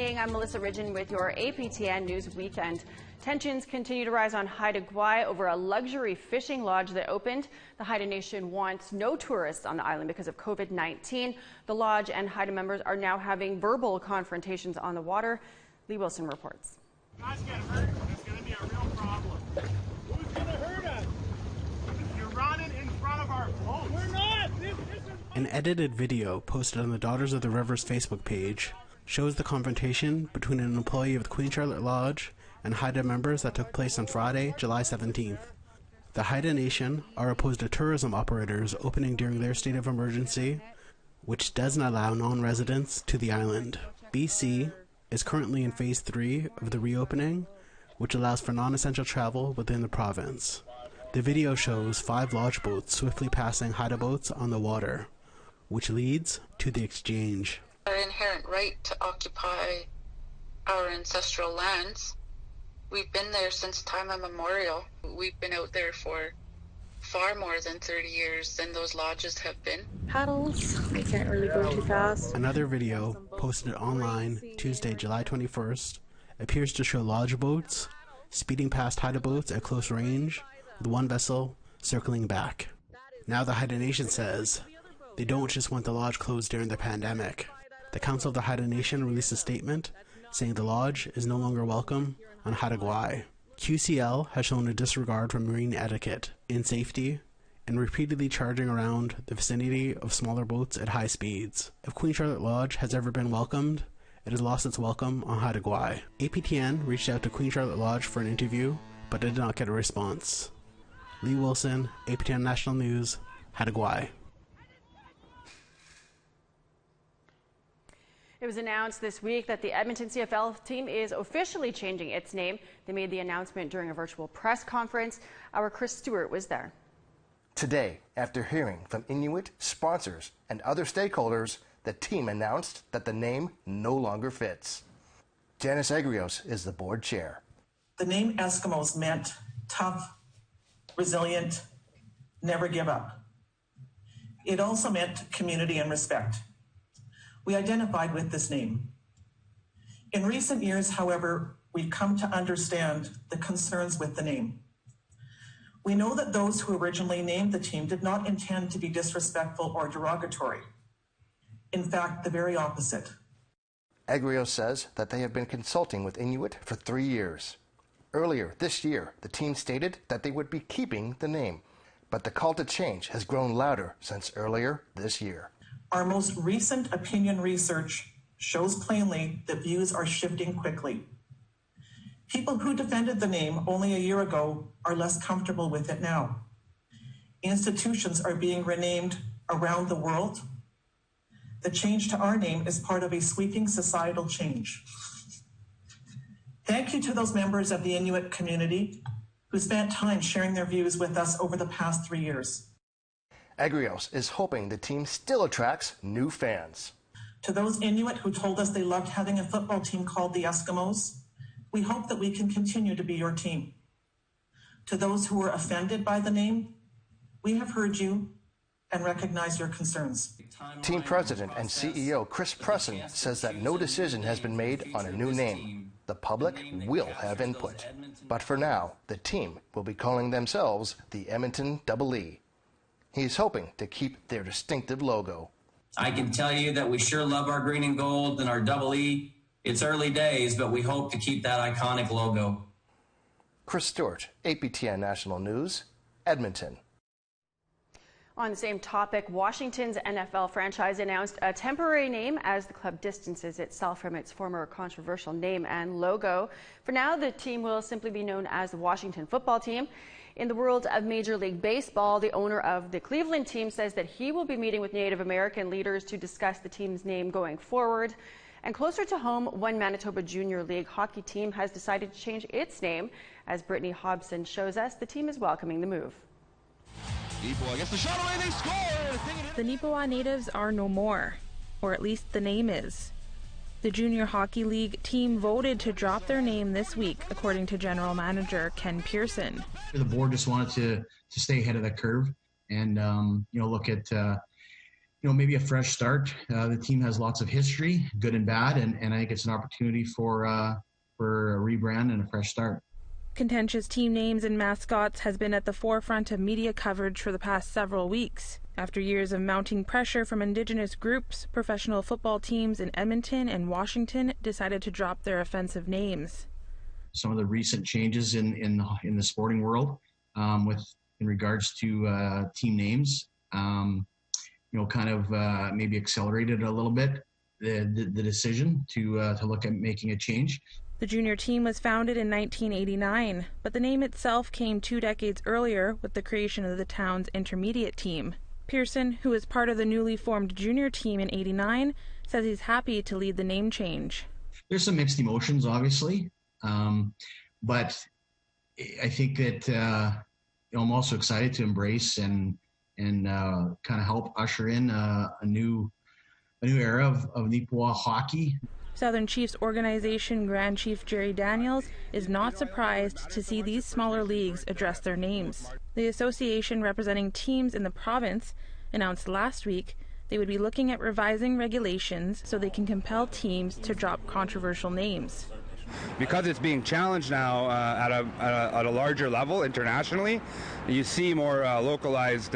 evening. I'm Melissa Ridgen with your APTN News Weekend. Tensions continue to rise on Haida Gwaii over a luxury fishing lodge that opened. The Haida Nation wants no tourists on the island because of COVID-19. The lodge and Haida members are now having verbal confrontations on the water. Lee Wilson reports. Guys get hurt, it's going to be a real problem. Who's going to hurt us? You're running in front of our boat. We're not! This is... An edited video posted on the Daughters of the River's Facebook page shows the confrontation between an employee of the Queen Charlotte Lodge and Haida members that took place on Friday, July 17th. The Haida Nation are opposed to tourism operators opening during their state of emergency, which doesn't allow non-residents to the island. BC is currently in Phase 3 of the reopening, which allows for non-essential travel within the province. The video shows 5 lodge boats swiftly passing Haida boats on the water, which leads to the exchange. Our inherent right to occupy our ancestral lands. We've been there since time immemorial. We've been out there for far more than 30 years than those lodges have been. Paddles, we can't really go too fast. Another video posted online Tuesday, July 21st appears to show lodge boats speeding past Haida boats at close range, with one vessel circling back. Now the Haida Nation says they don't just want the lodge closed during the pandemic. The Council of the Haida Nation released a statement saying the lodge is no longer welcome on Haida Gwaii. QCL has shown a disregard for marine etiquette in safety and repeatedly charging around the vicinity of smaller boats at high speeds. If Queen Charlotte Lodge has ever been welcomed, it has lost its welcome on Haida Gwaii. APTN reached out to Queen Charlotte Lodge for an interview, but did not get a response. Lee Wilson, APTN National News, Haida Gwaii. It was announced this week that the Edmonton CFL team is officially changing its name. They made the announcement during a virtual press conference. Our Chris Stewart was there. Today, after hearing from Inuit, sponsors, and other stakeholders, the team announced that the name no longer fits. Janice Agrios is the board chair. The name Eskimos meant tough, resilient, never give up. It also meant community and respect. We identified with this name. In recent years, however, we've come to understand the concerns with the name. We know that those who originally named the team did not intend to be disrespectful or derogatory. In fact, the very opposite. Agrios says that they have been consulting with Inuit for 3 years. Earlier this year, the team stated that they would be keeping the name, but the call to change has grown louder since earlier this year. Our most recent opinion research shows plainly that views are shifting quickly. People who defended the name only a year ago are less comfortable with it now. Institutions are being renamed around the world. The change to our name is part of a sweeping societal change. Thank you to those members of the Inuit community who spent time sharing their views with us over the past 3 years. Agrios is hoping the team still attracts new fans. To those Inuit who told us they loved having a football team called the Eskimos, we hope that we can continue to be your team. To those who were offended by the name, we have heard you and recognize your concerns. Team president and CEO Chris Presson says that no decision has been made on a new name. The public will have input. But for now, the team will be calling themselves the Edmonton EE. He's hoping to keep their distinctive logo. I can tell you that we sure love our green and gold and our EE. It's early days, but we hope to keep that iconic logo. Chris Stewart, APTN National News, Edmonton. On the same topic, Washington's NFL franchise announced a temporary name as the club distances itself from its former controversial name and logo. For now, the team will simply be known as the Washington Football Team. In the world of Major League Baseball, the owner of the Cleveland team says that he will be meeting with Native American leaders to discuss the team's name going forward. And closer to home, one Manitoba Junior League hockey team has decided to change its name. As Brittany Hobson shows us, the team is welcoming the move. Gets the shot away, they score! The Nipawa Natives are no more, or at least the name is. The Junior Hockey League team voted to drop their name this week, according to General Manager Ken Pearson. The board just wanted to stay ahead of the curve and look at maybe a fresh start. The team has lots of history, good and bad, and I think it's an opportunity for a rebrand and a fresh start. Contentious team names and mascots has been at the forefront of media coverage for the past several weeks. After years of mounting pressure from Indigenous groups, professional football teams in Edmonton and Washington decided to drop their offensive names. Some of the recent changes in the sporting world in regards to team names, maybe accelerated a little bit the decision to look at making a change. The junior team was founded in 1989, but the name itself came 2 decades earlier with the creation of the town's intermediate team. Pearson, who was part of the newly formed junior team in '89, says he's happy to lead the name change. There's some mixed emotions, obviously, but I think that I'm also excited to embrace and kind of help usher in a new era of Nipawin hockey. Southern Chiefs organization Grand Chief Jerry Daniels is not surprised to see these smaller leagues address their names. The association representing teams in the province announced last week they would be looking at revising regulations so they can compel teams to drop controversial names. Because it's being challenged now at a larger level internationally, you see more localized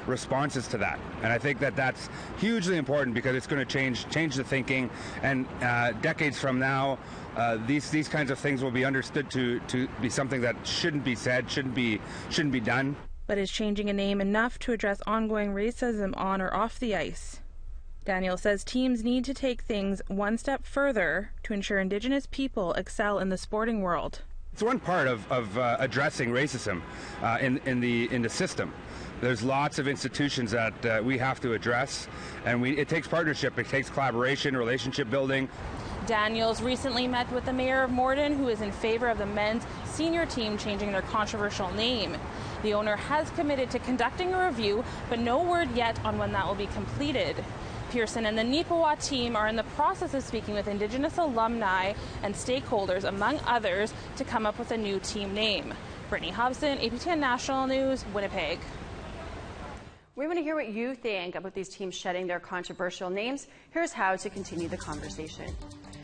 responses to that. And I think that that's hugely important because it's going to change the thinking. And decades from now, these kinds of things will be understood to be something that shouldn't be said, shouldn't be done. But is changing a name enough to address ongoing racism on or off the ice? Daniel says teams need to take things one step further to ensure Indigenous people excel in the sporting world. It's one part of addressing racism in the system. There's lots of institutions that we have to address, and it takes partnership, it takes collaboration, relationship building. Daniels recently met with the mayor of Morden, who is in favor of the men's senior team changing their controversial name. The owner has committed to conducting a review, but no word yet on when that will be completed. Pearson and the Nipawin team are in the process of speaking with Indigenous alumni and stakeholders, among others, to come up with a new team name. Brittany Hobson, APTN National News, Winnipeg. We want to hear what you think about these teams shedding their controversial names. Here's how to continue the conversation.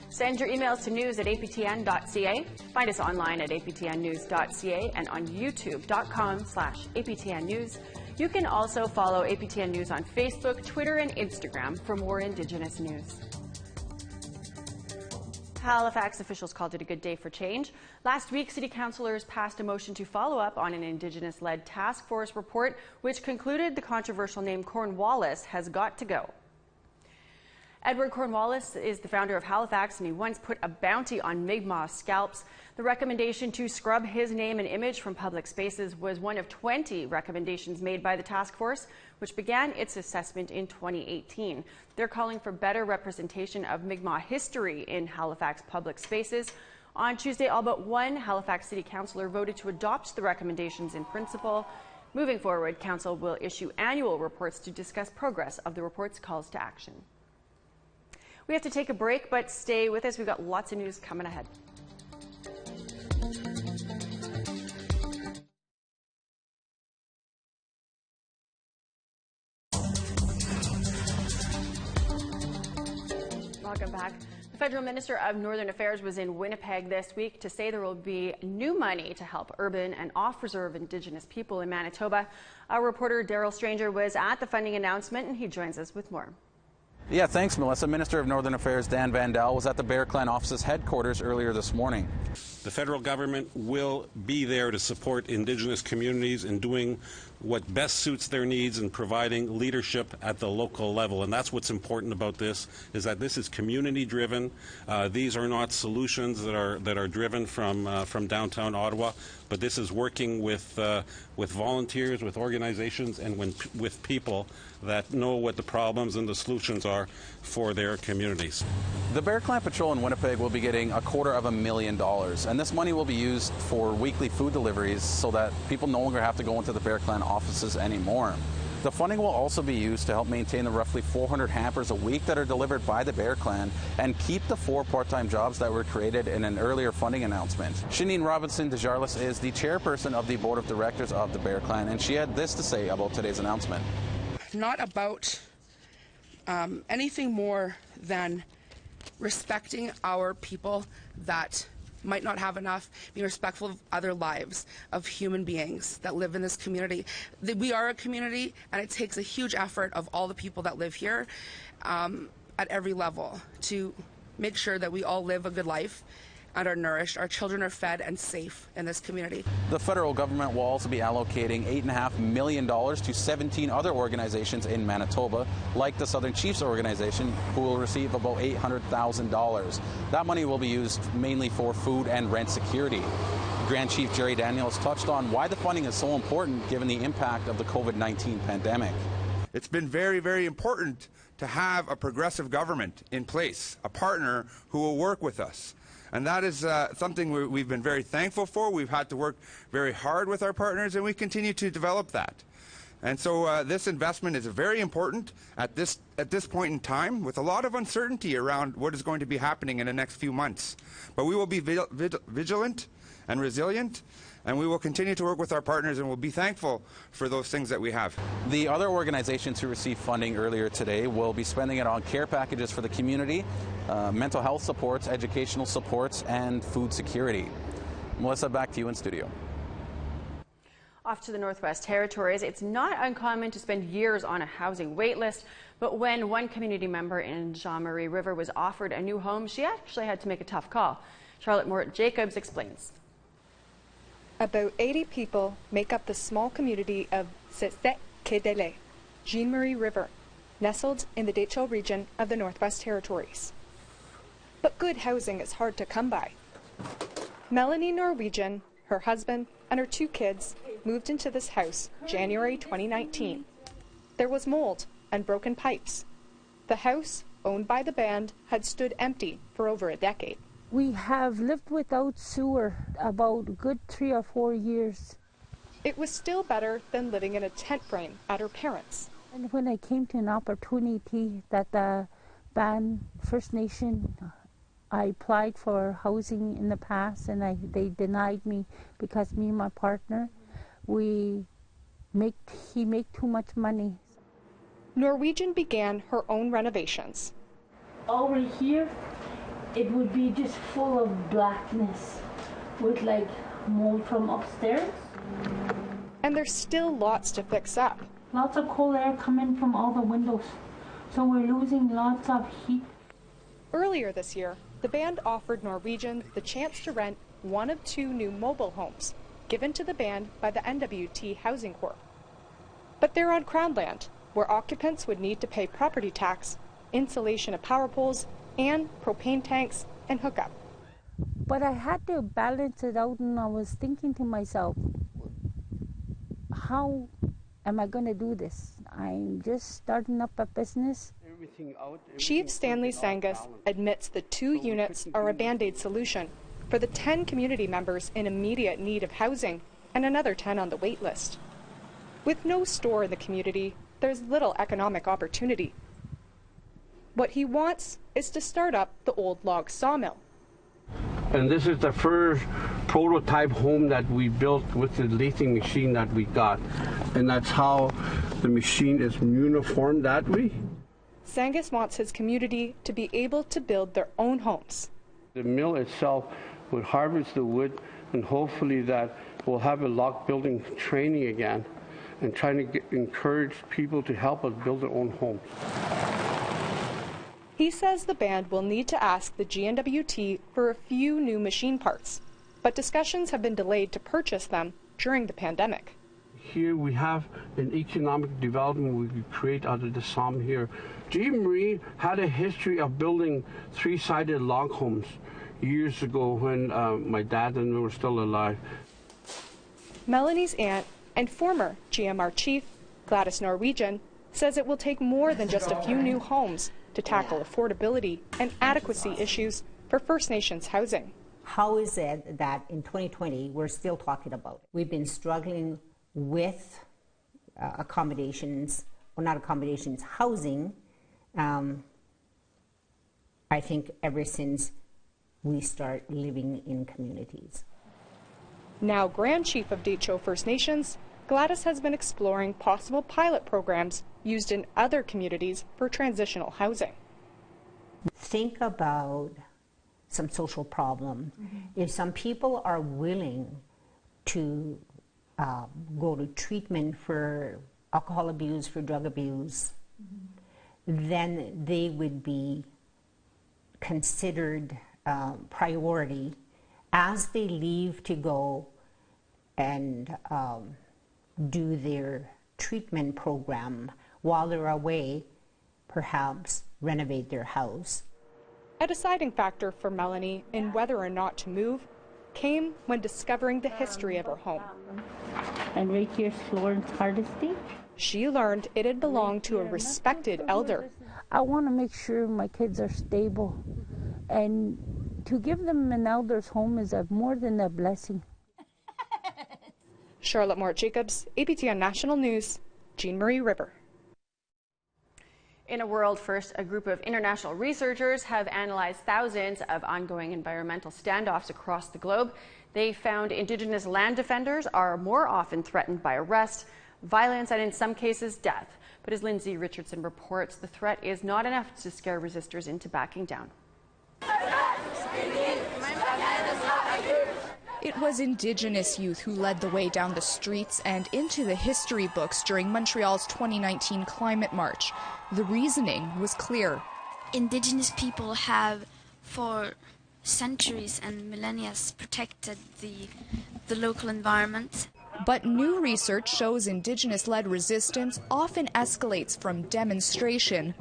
Send your emails to news@aptn.ca. Find us online at aptnnews.ca and on youtube.com/aptnnews. You can also follow APTN News on Facebook, Twitter, and Instagram for more Indigenous news. Halifax officials called it a good day for change. Last week, City Councillors passed a motion to follow up on an Indigenous-led task force report, which concluded the controversial name Cornwallis has got to go. Edward Cornwallis is the founder of Halifax, and he once put a bounty on Mi'kmaq scalps. The recommendation to scrub his name and image from public spaces was one of 20 recommendations made by the task force, which began its assessment in 2018. They're calling for better representation of Mi'kmaq history in Halifax public spaces. On Tuesday, all but one Halifax City Councillor voted to adopt the recommendations in principle. Moving forward, Council will issue annual reports to discuss progress of the report's calls to action. We have to take a break, but stay with us. We've got lots of news coming ahead. Welcome back. The Federal Minister of Northern Affairs was in Winnipeg this week to say there will be new money to help urban and off-reserve Indigenous people in Manitoba. Our reporter Daryl Stranger was at the funding announcement, and he joins us with more. Yeah, thanks, Melissa. Minister of Northern Affairs Dan Vandal was at the Bear Clan office's headquarters earlier this morning. The federal government will be there to support Indigenous communities in doing what best suits their needs and providing leadership at the local level. And that's what's important about this, is that this is community-driven. These are not solutions that are driven from downtown Ottawa, but this is working with volunteers, with organizations, and with people that know what the problems and the solutions are for their communities. The Bear Clan Patrol in Winnipeg will be getting $250,000, and this money will be used for weekly food deliveries so that people no longer have to go into the Bear Clan offices anymore. The funding will also be used to help maintain the roughly 400 hampers a week that are delivered by the Bear Clan and keep the 4 part-time jobs that were created in an earlier funding announcement. Shanine Robinson DeJarlis is the chairperson of the board of directors of the Bear Clan, and she had this to say about today's announcement. Not about anything more than respecting our people that might not have enough, being respectful of other lives, of human beings that live in this community. We are a community, and it takes a huge effort of all the people that live here at every level to make sure that we all live a good life and are nourished, our children are fed and safe in this community. The federal government will also be allocating $8.5 million to 17 other organizations in Manitoba, like the Southern Chiefs organization, who will receive about $800,000. That money will be used mainly for food and rent security. Grand Chief Jerry Daniels touched on why the funding is so important given the impact of the COVID-19 pandemic. It's been very, very important to have a progressive government in place, a partner who will work with us. And that is something we've been very thankful for. We've had to work very hard with our partners, and we continue to develop that. And so this investment is very important at this point in time, with a lot of uncertainty around what is going to be happening in the next few months. But we will be vigilant and resilient, and we will continue to work with our partners, and we'll be thankful for those things that we have. The other organizations who received funding earlier today will be spending it on care packages for the community, mental health supports, educational supports, and food security. Melissa, back to you in studio. Off to the Northwest Territories, it's not uncommon to spend years on a housing wait list, but when one community member in Jean Marie River was offered a new home, she actually had to make a tough call. Charlotte Morit-Jacobs explains. About 80 people make up the small community of Setsek-Kedele, Jean Marie River, nestled in the Dehcho region of the Northwest Territories. But good housing is hard to come by. Melanie Norwegian, her husband, and her 2 kids moved into this house January 2019. There was mold and broken pipes. The house, owned by the band, had stood empty for over a decade. We have lived without sewer about a good 3 or 4 years. It was still better than living in a tent frame at her parents'. And when I came to an opportunity that the band First Nation, I applied for housing in the past, and they denied me because me and my partner, he make too much money. Norwegian began her own renovations. Over here, it would be just full of blackness with like mold from upstairs. And there's still lots to fix up. Lots of cold air coming from all the windows, so we're losing lots of heat. Earlier this year, the band offered Norwegian the chance to rent one of 2 new mobile homes given to the band by the NWT Housing Corp. But they're on Crown land, where occupants would need to pay property tax, insulation of power poles, and propane tanks and hookup. But I had to balance it out, and I was thinking to myself, how am I going to do this? I'm just starting up a business. Chief Stanley Sangus admits the 2 units are a Band-Aid solution for the 10 community members in immediate need of housing and another 10 on the wait list. With no store in the community, there's little economic opportunity. What he wants is to start up the old log sawmill. And this is the first prototype home that we built with the lathing machine that we got. And that's how the machine is uniform that way. Sangus wants his community to be able to build their own homes. The mill itself would harvest the wood, and hopefully that we'll have a log building training again and trying to encourage people to help us build their own homes. He says the band will need to ask the GNWT for a few new machine parts, but discussions have been delayed to purchase them during the pandemic. Here we have an economic development we could create out of the sawmill here. Jean Marie had a history of building 3-sided log homes years ago when my dad and I were still alive. Melanie's aunt and former GMR chief, Gladys Norwegian, says it will take more than just a few new homes to tackle affordability and adequacy issues for First Nations housing. How is it that in 2020 we're still talking about it? We've been struggling with accommodations, or not accommodations, housing, I think ever since we start living in communities. Now Grand Chief of Dehcho First Nations, Gladys has been exploring possible pilot programs used in other communities for transitional housing. Think about some social problem. If some people are willing to go to treatment for alcohol abuse, for drug abuse, then they would be considered priority as they leave to go and do their treatment program. While they're away, perhaps renovate their house. A deciding factor for Melanie in whether or not to move came when discovering the history of her home. And right here's Florence Hardesty. She learned it had belonged to a respected elder. I want to make sure my kids are stable, and to give them an elder's home is more than a blessing. Charlotte Mort-Jacobs, APTN National News, Jean Marie River. In a world first, a group of international researchers have analyzed thousands of ongoing environmental standoffs across the globe. They found Indigenous land defenders are more often threatened by arrest, violence, and in some cases death. But as Lindsay Richardson reports, the threat is not enough to scare resistors into backing down. It was Indigenous youth who led the way down the streets and into the history books during Montreal's 2019 climate march. The reasoning was clear. Indigenous people have, for centuries and millennia, protected the local environment. But new research shows Indigenous-led resistance often escalates from demonstration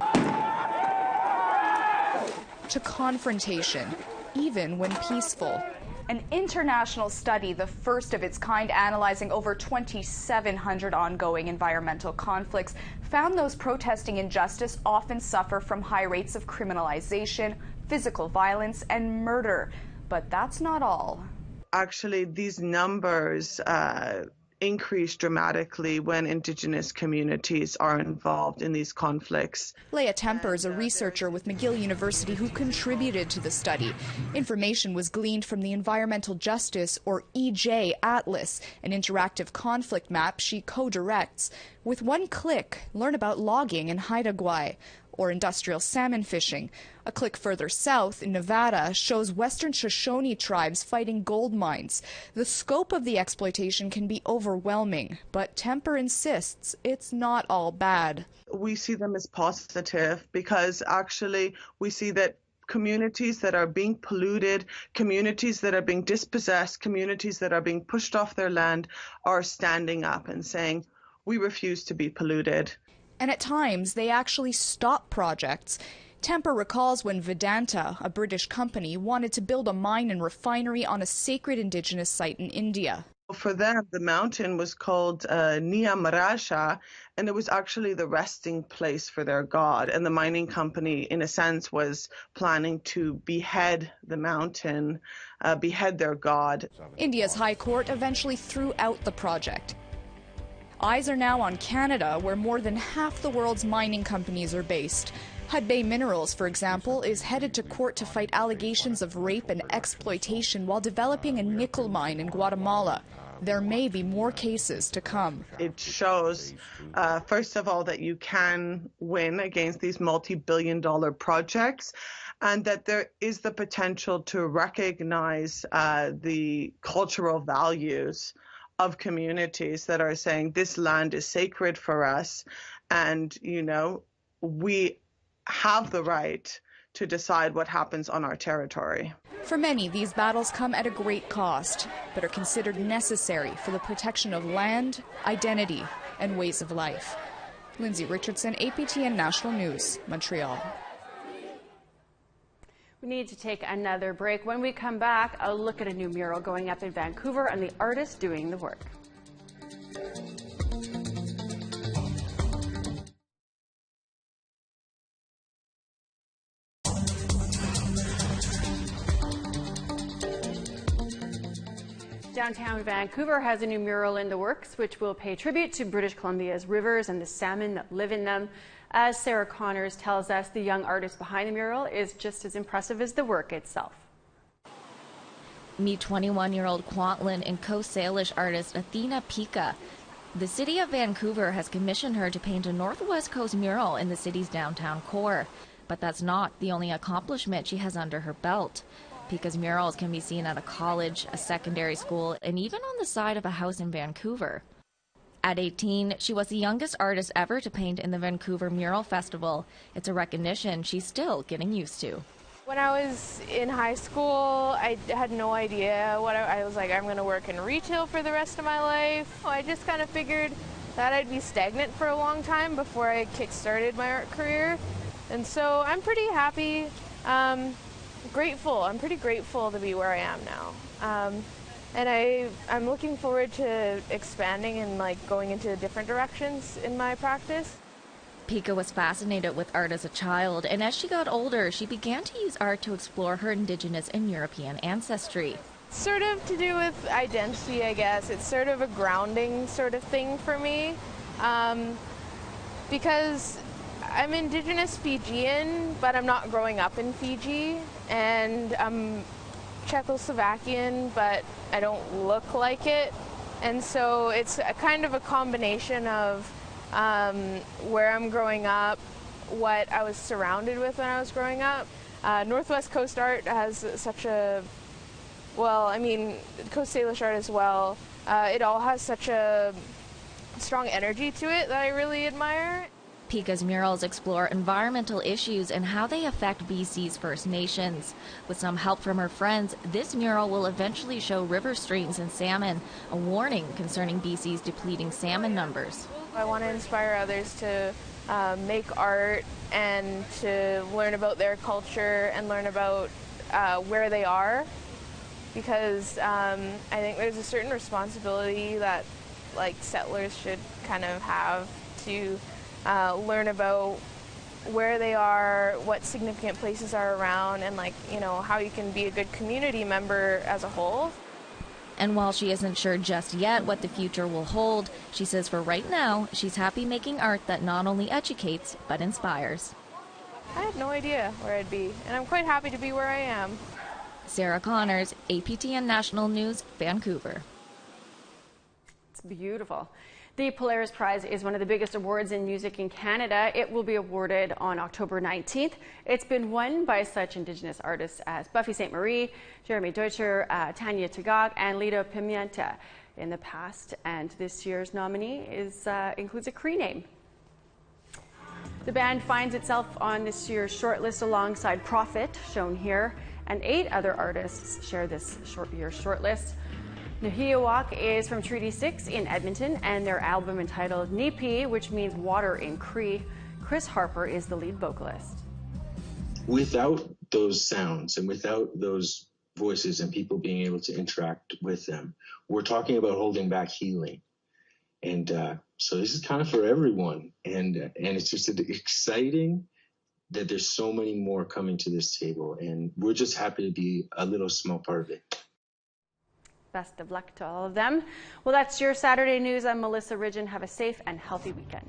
to confrontation, even when peaceful. An international study, the first of its kind, analyzing over 2,700 ongoing environmental conflicts, found those protesting injustice often suffer from high rates of criminalization, physical violence, and murder. But that's not all. Actually, these numbers increase dramatically when Indigenous communities are involved in these conflicts. Leah Temper is a researcher with McGill University who contributed to the study. Information was gleaned from the Environmental Justice, or EJ, Atlas, an interactive conflict map she co-directs. With one click, learn about logging in Haida Gwaii or industrial salmon fishing. A click further south in Nevada shows Western Shoshone tribes fighting gold mines. The scope of the exploitation can be overwhelming, but Temper insists it's not all bad. We see them as positive because actually we see that communities that are being polluted, communities that are being dispossessed, communities that are being pushed off their land are standing up and saying, we refuse to be polluted. And at times, they actually stop projects. Temper recalls when Vedanta, a British company, wanted to build a mine and refinery on a sacred Indigenous site in India. For them, the mountain was called Niamaraja, and it was actually the resting place for their god. And the mining company, in a sense, was planning to behead the mountain, behead their god. India's High Court eventually threw out the project. Eyes are now on Canada, where more than half the world's mining companies are based. Hudbay Minerals, for example, is headed to court to fight allegations of rape and exploitation while developing a nickel mine in Guatemala. There may be more cases to come. It shows, first of all, that you can win against these multi-billion-dollar projects, and that there is the potential to recognize the cultural values of communities that are saying this land is sacred for us, and, you know, we have the right to decide what happens on our territory. For many, these battles come at a great cost, but are considered necessary for the protection of land, identity, and ways of life. Lindsay Richardson, APTN National News, Montreal. We need to take another break. When we come back, a look at a new mural going up in Vancouver and the artist doing the work. Downtown Vancouver has a new mural in the works, which will pay tribute to British Columbia's rivers and the salmon that live in them. As Sarah Connors tells us, the young artist behind the mural is just as impressive as the work itself. Meet 21-year-old Kwantlen and Coast Salish artist Athena Pika. The city of Vancouver has commissioned her to paint a Northwest Coast mural in the city's downtown core. But that's not the only accomplishment she has under her belt. Pika's murals can be seen at a college, a secondary school, and even on the side of a house in Vancouver. At 18, she was the youngest artist ever to paint in the Vancouver Mural Festival. It's a recognition she's still getting used to. When I was in high school, I had no idea what I was like, I'm going to work in retail for the rest of my life. I just kind of figured that I'd be stagnant for a long time before I kick-started my art career. And so I'm pretty happy, grateful. I'm pretty grateful to be where I am now. And I'm looking forward to expanding and going into different directions in my practice. Pika was fascinated with art as a child, and as she got older, she began to use art to explore her Indigenous and European ancestry. Sort of to do with identity, I guess. It's sort of a grounding sort of thing for me, because I'm Indigenous Fijian, but I'm not growing up in Fiji, and I'm Czechoslovakian, but I don't look like it, and so it's a kind of a combination of where I'm growing up, what I was surrounded with when I was growing up. Northwest Coast art has such a, well, I mean, Coast Salish art as well. It all has such a strong energy to it that I really admire. Pika's murals explore environmental issues and how they affect BC's First Nations. With some help from her friends, this mural will eventually show river streams and salmon, a warning concerning BC's depleting salmon numbers. I want to inspire others to make art and to learn about their culture and learn about where they are, because I think there's a certain responsibility that settlers should kind of have to learn about where they are, what significant places are around, and how you can be a good community member as a whole. And while she isn't sure just yet what the future will hold, she says for right now, she's happy making art that not only educates, but inspires. I had no idea where I'd be, and I'm quite happy to be where I am. Sarah Connors, APTN National News, Vancouver. It's beautiful. The Polaris Prize is one of the biggest awards in music in Canada. It will be awarded on October 19th. It's been won by such Indigenous artists as Buffy St. Marie, Jeremy Deutscher, Tanya Tagaq, and Lito Pimienta in the past. And this year's nominee includes a Cree name. The band finds itself on this year's shortlist alongside Prophet, shown here, and 8 other artists share this year's shortlist. Nahiawak is from Treaty 6 in Edmonton, and their album entitled Nipi, which means water in Cree. Chris Harper is the lead vocalist. Without those sounds and without those voices and people being able to interact with them, we're talking about holding back healing. And so this is kind of for everyone. And it's just exciting that there's so many more coming to this table. And we're just happy to be a little small part of it. Best of luck to all of them. Well, that's your Saturday news. I'm Melissa Ridgen. Have a safe and healthy weekend.